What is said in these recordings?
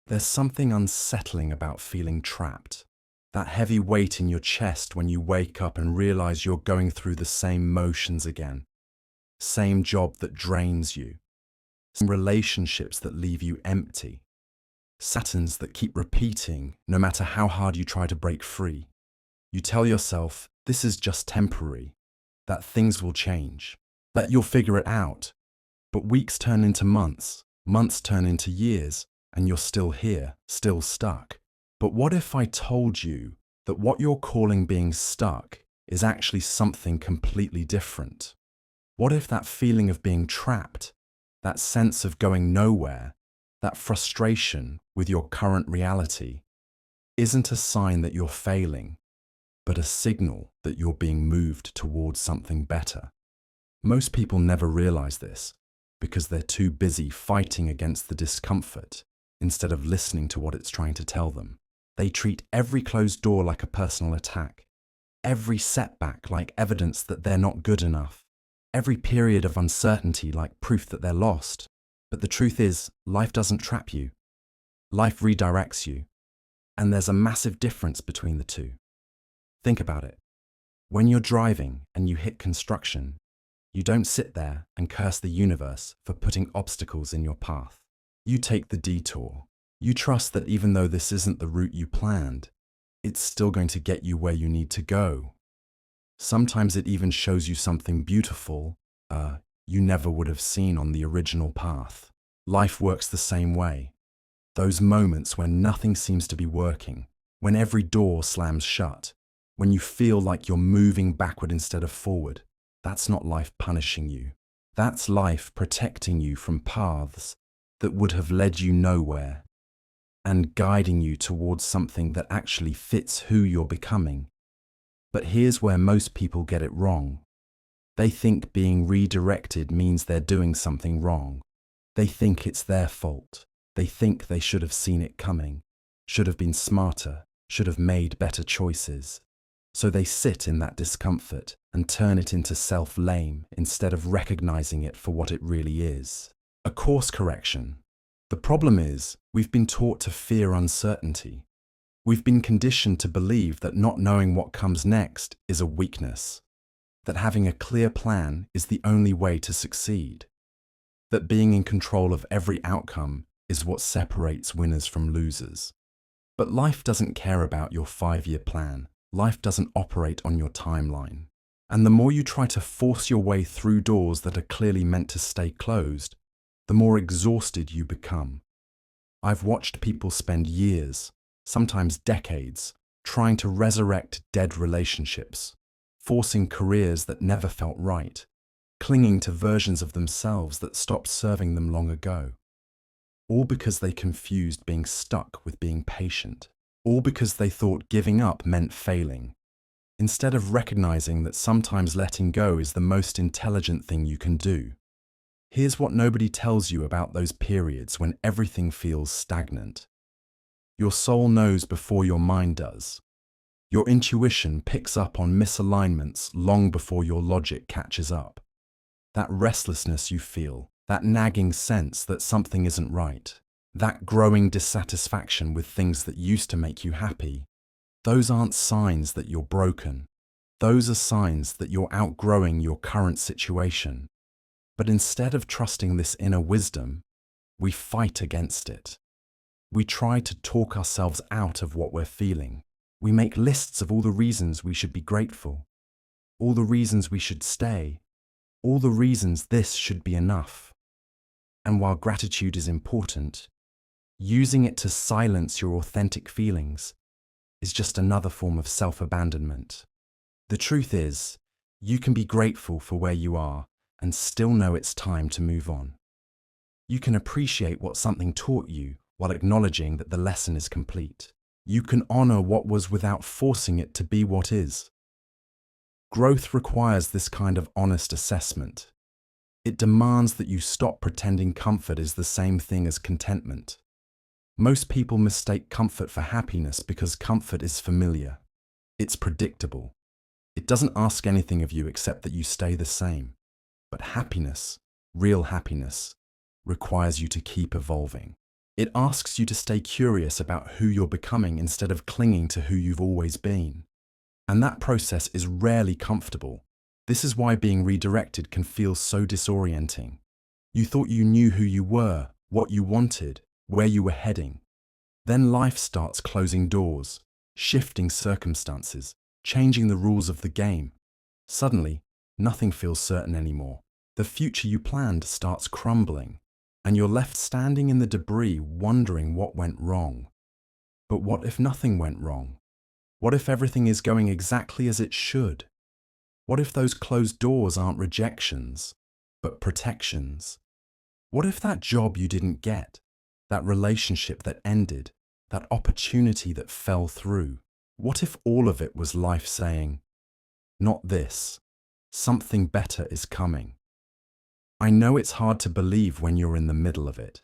There's something unsettling about feeling trapped. That heavy weight in your chest when you wake up and realize you're going through the same motions again. Same job that drains you. Same relationships that leave you empty. Patterns that keep repeating no matter how hard you try to break free. You tell yourself this is just temporary, that things will change, that you'll figure it out. But weeks turn into months, months turn into years, and you're still here, still stuck. But what if I told you that what you're calling being stuck is actually something completely different? What if that feeling of being trapped, that sense of going nowhere, that frustration with your current reality, isn't a sign that you're failing, but a signal that you're being moved towards something better? Most people never realize this because they're too busy fighting against the discomfort instead of listening to what it's trying to tell them. They treat every closed door like a personal attack, every setback like evidence that they're not good enough, every period of uncertainty like proof that they're lost. But the truth is, life doesn't trap you. Life redirects you. And there's a massive difference between the two. Think about it. When you're driving and you hit construction, you don't sit there and curse the universe for putting obstacles in your path. You take the detour. You trust that even though this isn't the route you planned, it's still going to get you where you need to go. Sometimes it even shows you something beautiful you never would have seen on the original path. Life works the same way. Those moments when nothing seems to be working, when every door slams shut, when you feel like you're moving backward instead of forward, that's not life punishing you. That's life protecting you from paths that would have led you nowhere and guiding you towards something that actually fits who you're becoming. But here's where most people get it wrong. They think being redirected means they're doing something wrong. They think it's their fault. They think they should have seen it coming, should have been smarter, should have made better choices. So they sit in that discomfort and turn it into self-blame instead of recognizing it for what it really is. A course correction. The problem is, we've been taught to fear uncertainty. We've been conditioned to believe that not knowing what comes next is a weakness, that having a clear plan is the only way to succeed, that being in control of every outcome is what separates winners from losers. But life doesn't care about your 5-year plan. Life doesn't operate on your timeline. And the more you try to force your way through doors that are clearly meant to stay closed, the more exhausted you become. I've watched people spend years, sometimes decades, trying to resurrect dead relationships, forcing careers that never felt right, clinging to versions of themselves that stopped serving them long ago. All because they confused being stuck with being patient. All because they thought giving up meant failing, instead of recognizing that sometimes letting go is the most intelligent thing you can do. Here's what nobody tells you about those periods when everything feels stagnant. Your soul knows before your mind does. Your intuition picks up on misalignments long before your logic catches up. That restlessness you feel, that nagging sense that something isn't right, that growing dissatisfaction with things that used to make you happy, those aren't signs that you're broken. Those are signs that you're outgrowing your current situation. But instead of trusting this inner wisdom, we fight against it. We try to talk ourselves out of what we're feeling. We make lists of all the reasons we should be grateful, all the reasons we should stay, all the reasons this should be enough. And while gratitude is important, using it to silence your authentic feelings is just another form of self-abandonment. The truth is, you can be grateful for where you are and still know it's time to move on. You can appreciate what something taught you while acknowledging that the lesson is complete. You can honor what was without forcing it to be what is. Growth requires this kind of honest assessment. It demands that you stop pretending comfort is the same thing as contentment. Most people mistake comfort for happiness because comfort is familiar. It's predictable. It doesn't ask anything of you except that you stay the same. But happiness, real happiness, requires you to keep evolving. It asks you to stay curious about who you're becoming instead of clinging to who you've always been. And that process is rarely comfortable. This is why being redirected can feel so disorienting. You thought you knew who you were, what you wanted, where you were heading. Then life starts closing doors, shifting circumstances, changing the rules of the game. Suddenly, nothing feels certain anymore. The future you planned starts crumbling, and you're left standing in the debris wondering what went wrong. But what if nothing went wrong? What if everything is going exactly as it should? What if those closed doors aren't rejections, but protections? What if that job you didn't get, that relationship that ended, that opportunity that fell through? What if all of it was life saying, "Not this, something better is coming"? I know it's hard to believe when you're in the middle of it,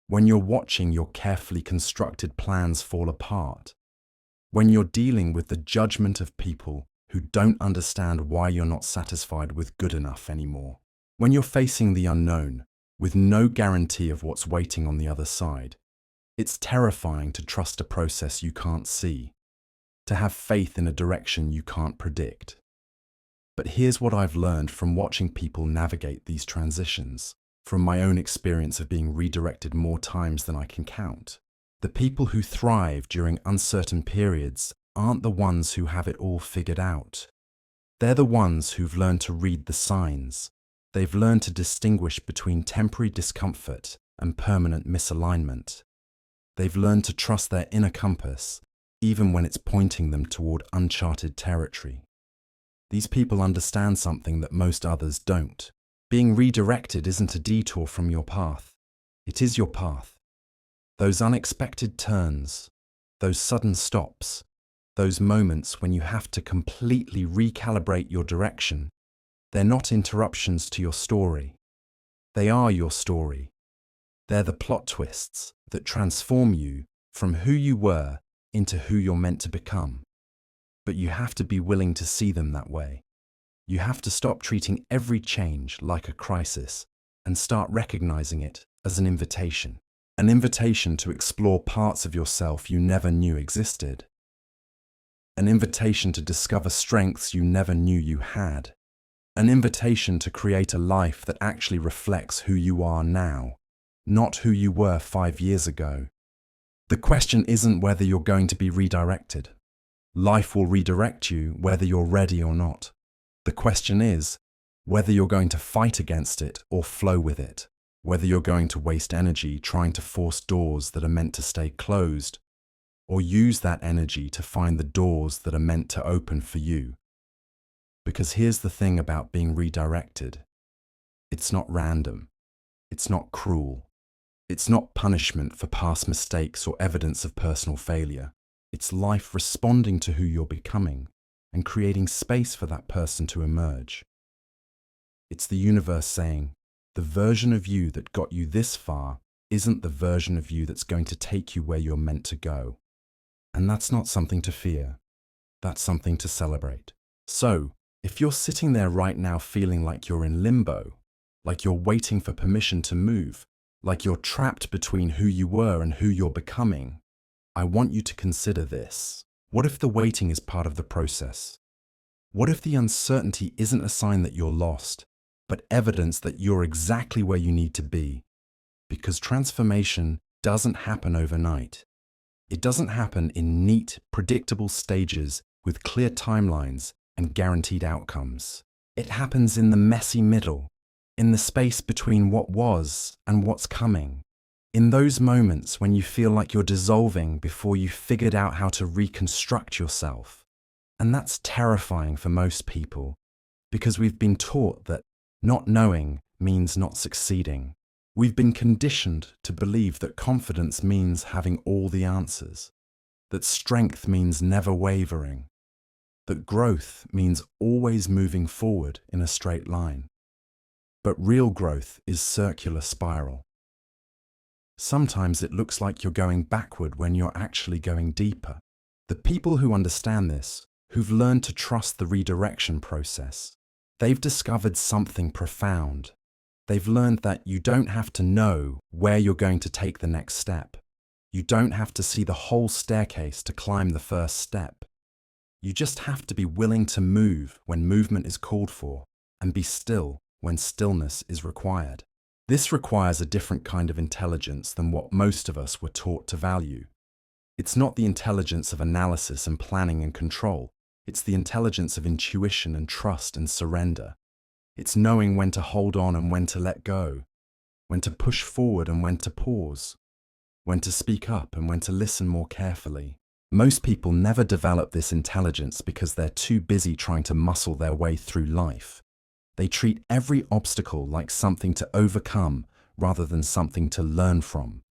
when you're watching your carefully constructed plans fall apart, when you're dealing with the judgment of people who don't understand why you're not satisfied with good enough anymore, when you're facing the unknown with no guarantee of what's waiting on the other side. It's terrifying to trust a process you can't see, to have faith in a direction you can't predict. But here's what I've learned from watching people navigate these transitions, from my own experience of being redirected more times than I can count. The people who thrive during uncertain periods aren't the ones who have it all figured out. They're the ones who've learned to read the signs. They've learned to distinguish between temporary discomfort and permanent misalignment. They've learned to trust their inner compass, even when it's pointing them toward uncharted territory. These people understand something that most others don't. Being redirected isn't a detour from your path. It is your path. Those unexpected turns, those sudden stops, those moments when you have to completely recalibrate your direction, they're not interruptions to your story. They are your story. They're the plot twists that transform you from who you were into who you're meant to become. But you have to be willing to see them that way. You have to stop treating every change like a crisis and start recognizing it as an invitation to explore parts of yourself you never knew existed, an invitation to discover strengths you never knew you had, an invitation to create a life that actually reflects who you are now, not who you were 5 years ago. The question isn't whether you're going to be redirected. Life will redirect you whether you're ready or not. The question is whether you're going to fight against it or flow with it, whether you're going to waste energy trying to force doors that are meant to stay closed, or use that energy to find the doors that are meant to open for you. Because here's the thing about being redirected. It's not random. It's not cruel. It's not punishment for past mistakes or evidence of personal failure. It's life responding to who you're becoming and creating space for that person to emerge. It's the universe saying, the version of you that got you this far isn't the version of you that's going to take you where you're meant to go. And that's not something to fear. That's something to celebrate. So, if you're sitting there right now feeling like you're in limbo, like you're waiting for permission to move, like you're trapped between who you were and who you're becoming, I want you to consider this. What if the waiting is part of the process? What if the uncertainty isn't a sign that you're lost, but evidence that you're exactly where you need to be? Because transformation doesn't happen overnight. It doesn't happen in neat, predictable stages with clear timelines and guaranteed outcomes. It happens in the messy middle, in the space between what was and what's coming. In those moments when you feel like you're dissolving before you've figured out how to reconstruct yourself. And that's terrifying for most people, because we've been taught that not knowing means not succeeding. We've been conditioned to believe that confidence means having all the answers, that strength means never wavering, that growth means always moving forward in a straight line. But real growth is circular spiral. Sometimes it looks like you're going backward when you're actually going deeper. The people who understand this, who've learned to trust the redirection process, they've discovered something profound. They've learned that you don't have to know where you're going to take the next step. You don't have to see the whole staircase to climb the first step. You just have to be willing to move when movement is called for and be still when stillness is required. This requires a different kind of intelligence than what most of us were taught to value. It's not the intelligence of analysis and planning and control. It's the intelligence of intuition and trust and surrender. It's knowing when to hold on and when to let go, when to push forward and when to pause, when to speak up and when to listen more carefully. Most people never develop this intelligence because they're too busy trying to muscle their way through life. They treat every obstacle like something to overcome rather than something to learn from.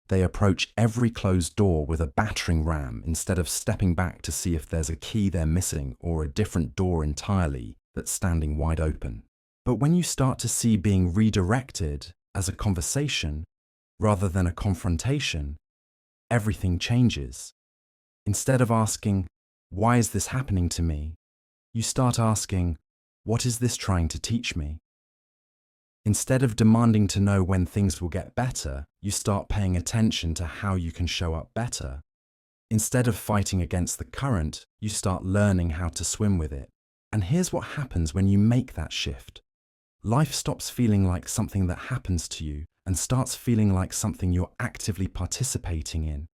They approach every closed door with a battering ram instead of stepping back to see if there's a key they're missing or a different door entirely that's standing wide open. But when you start to see being redirected as a conversation rather than a confrontation, everything changes. Instead of asking, "Why is this happening to me?" you start asking, "What is this trying to teach me?" Instead of demanding to know when things will get better, you start paying attention to how you can show up better. Instead of fighting against the current, you start learning how to swim with it. And here's what happens when you make that shift. Life stops feeling like something that happens to you and starts feeling like something you're actively participating in.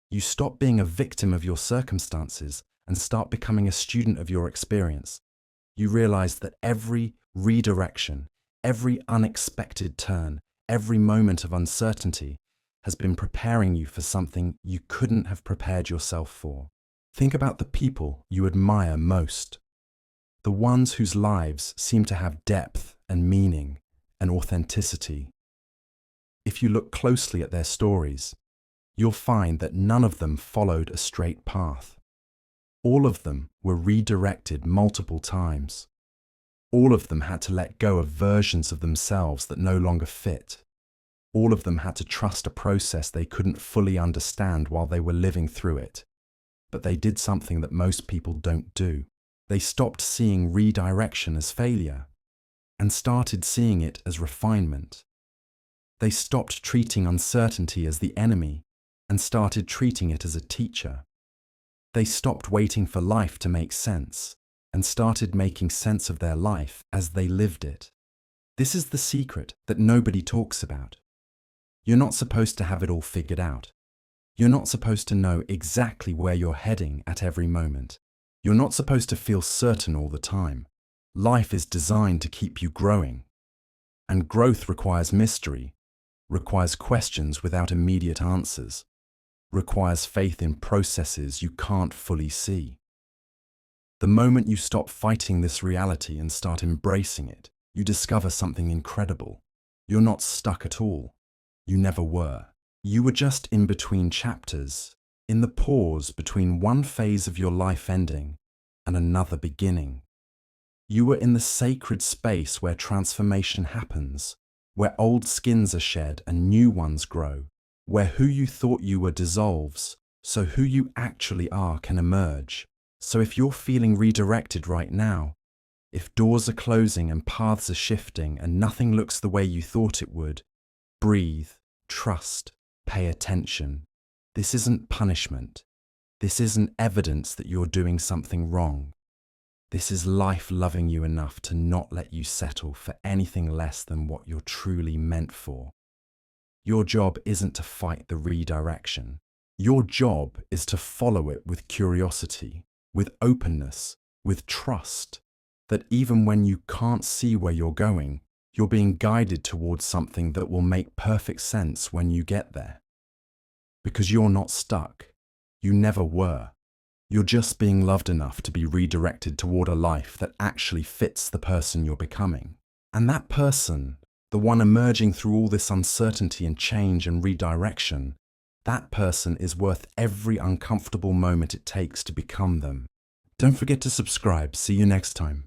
You stop being a victim of your circumstances and start becoming a student of your experience. You realize that every redirection, every unexpected turn, every moment of uncertainty has been preparing you for something you couldn't have prepared yourself for. Think about the people you admire most, the ones whose lives seem to have depth and meaning and authenticity. If you look closely at their stories, you'll find that none of them followed a straight path. All of them were redirected multiple times. All of them had to let go of versions of themselves that no longer fit. All of them had to trust a process they couldn't fully understand while they were living through it. But they did something that most people don't do. They stopped seeing redirection as failure and started seeing it as refinement. They stopped treating uncertainty as the enemy and started treating it as a teacher. They stopped waiting for life to make sense and started making sense of their life as they lived it. This is the secret that nobody talks about. You're not supposed to have it all figured out. You're not supposed to know exactly where you're heading at every moment. You're not supposed to feel certain all the time. Life is designed to keep you growing. And growth requires mystery, requires questions without immediate answers, requires faith in processes you can't fully see. The moment you stop fighting this reality and start embracing it, you discover something incredible. You're not stuck at all. You never were. You were just in between chapters, in the pause between one phase of your life ending and another beginning. You were in the sacred space where transformation happens, where old skins are shed and new ones grow, where who you thought you were dissolves, so who you actually are can emerge. So if you're feeling redirected right now, if doors are closing and paths are shifting and nothing looks the way you thought it would, breathe, trust, pay attention. This isn't punishment. This isn't evidence that you're doing something wrong. This is life loving you enough to not let you settle for anything less than what you're truly meant for. Your job isn't to fight the redirection. Your job is to follow it with curiosity, with openness, with trust, that even when you can't see where you're going, you're being guided towards something that will make perfect sense when you get there. Because you're not stuck. You never were. You're just being loved enough to be redirected toward a life that actually fits the person you're becoming. And that person, the one emerging through all this uncertainty and change and redirection, that person is worth every uncomfortable moment it takes to become them. Don't forget to subscribe. See you next time.